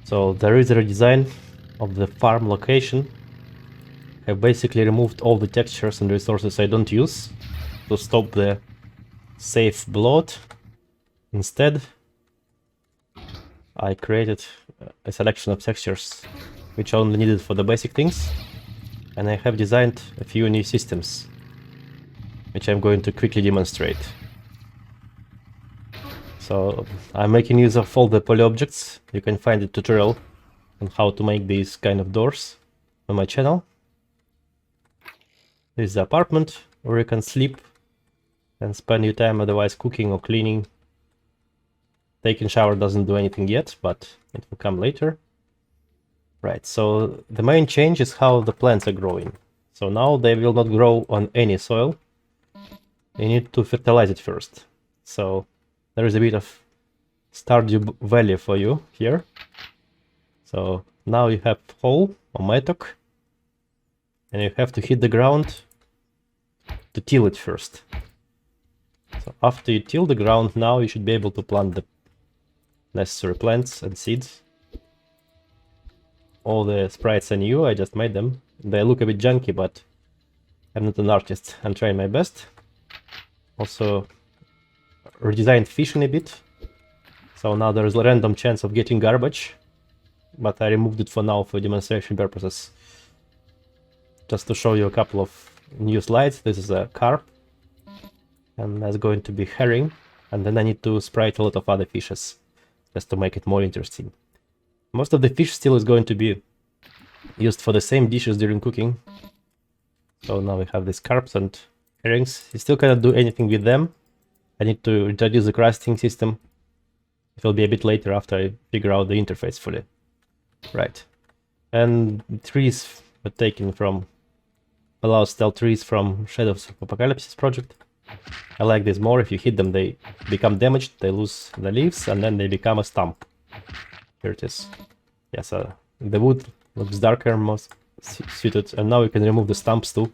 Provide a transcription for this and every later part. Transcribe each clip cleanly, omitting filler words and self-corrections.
So there is a redesign of the farm location. I've basically removed all the textures and resources I don't use to stop the safe bloat. Instead, I created a selection of textures which I only needed for the basic things, and I have designed a few new systems which I'm going to quickly demonstrate. So I'm making use of all the poly objects. You can find a tutorial on how to make these kind of doors on my channel. This is the apartment where you can sleep and spend your time otherwise cooking or cleaning. Taking shower doesn't do anything yet, but it will come later. Right, so the main change is how the plants are growing. So now they will not grow on any soil. You need to fertilize it first. So there is a bit of Stardew Valley for you here. So now you have hole or mattock, and you have to hit the ground to till it first. So after you till the ground, now you should be able to plant the necessary plants and seeds. All the sprites are new, I just made them. They look a bit junky, but I'm not an artist. I'm trying my best. Also redesigned fishing a bit. So now there is a random chance of getting garbage, but I removed it for now for demonstration purposes. Just to show you a couple of new slides. This is a carp, and that's going to be herring, and then I need to sprite a lot of other fishes just to make it more interesting. Most of the fish still is going to be used for the same dishes during cooking. So now we have these carps and herrings. You still cannot do anything with them. I need to introduce the crafting system. It will be a bit later after I figure out the interface fully. Right. And trees were taken from Palau Style trees from Shadows of Apocalypse project. I like this more. If you hit them, they become damaged, they lose the leaves, and then they become a stump. Here it is. Yeah, so the wood looks darker, most suited, and now you can remove the stumps too,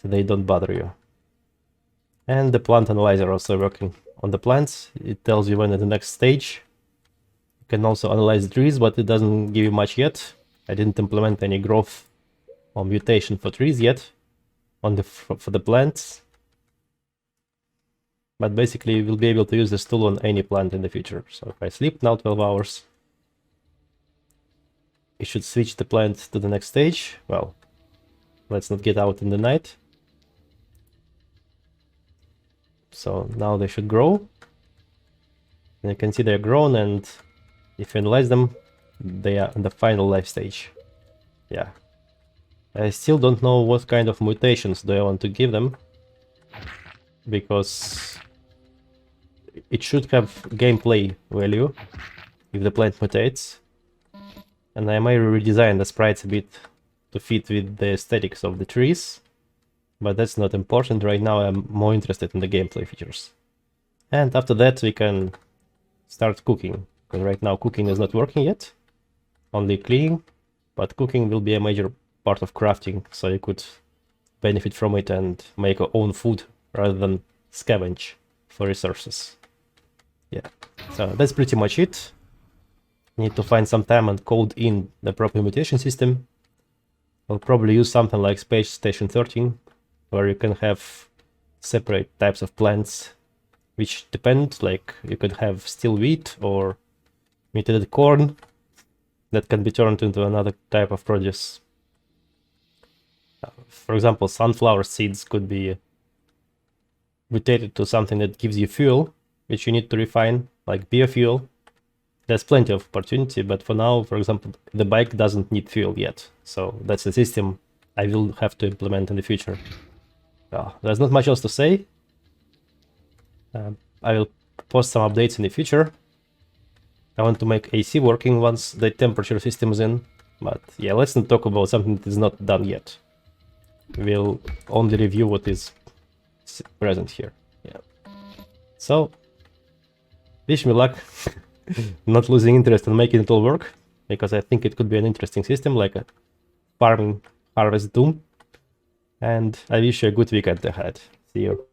so they don't bother you. And the plant analyzer also working on the plants. It tells you when at the next stage. You can also analyze trees, but it doesn't give you much yet. I didn't implement any growth or mutation for trees yet on the for the plants. But basically you will be able to use this tool on any plant in the future. So if I sleep now 12 hours, it should switch the plant to the next stage. Well, let's not get out in the night. So now they should grow. And you can see they're grown, and if you analyze them, they are in the final life stage. Yeah. I still don't know what kind of mutations do I want to give them, because it should have gameplay value if the plant mutates. And I may redesign the sprites a bit to fit with the aesthetics of the trees, but that's not important right now. I'm more interested in the gameplay features. And after that we can start cooking, because right now cooking is not working yet, only cleaning, but cooking will be a major part of crafting, so you could benefit from it and make your own food rather than scavenge for resources. Yeah, so that's pretty much it. Need to find some time and code in the proper mutation system. I'll probably use something like Space Station 13, where you can have separate types of plants, which depend, like you could have still wheat or mutated corn that can be turned into another type of produce. For example, sunflower seeds could be mutated to something that gives you fuel, which you need to refine, like biofuel. There's plenty of opportunity, but for now, for example, the bike doesn't need fuel yet. So that's a system I will have to implement in the future. There's not much else to say. I will post some updates in the future. I want to make AC working once the temperature system is in. But yeah, let's not talk about something that is not done yet. We'll only review what is present here. Yeah. So, wish me luck. Not losing interest in making it all work, because I think it could be an interesting system, like a farming Harvest Doom. And I wish you a good weekend ahead. See you.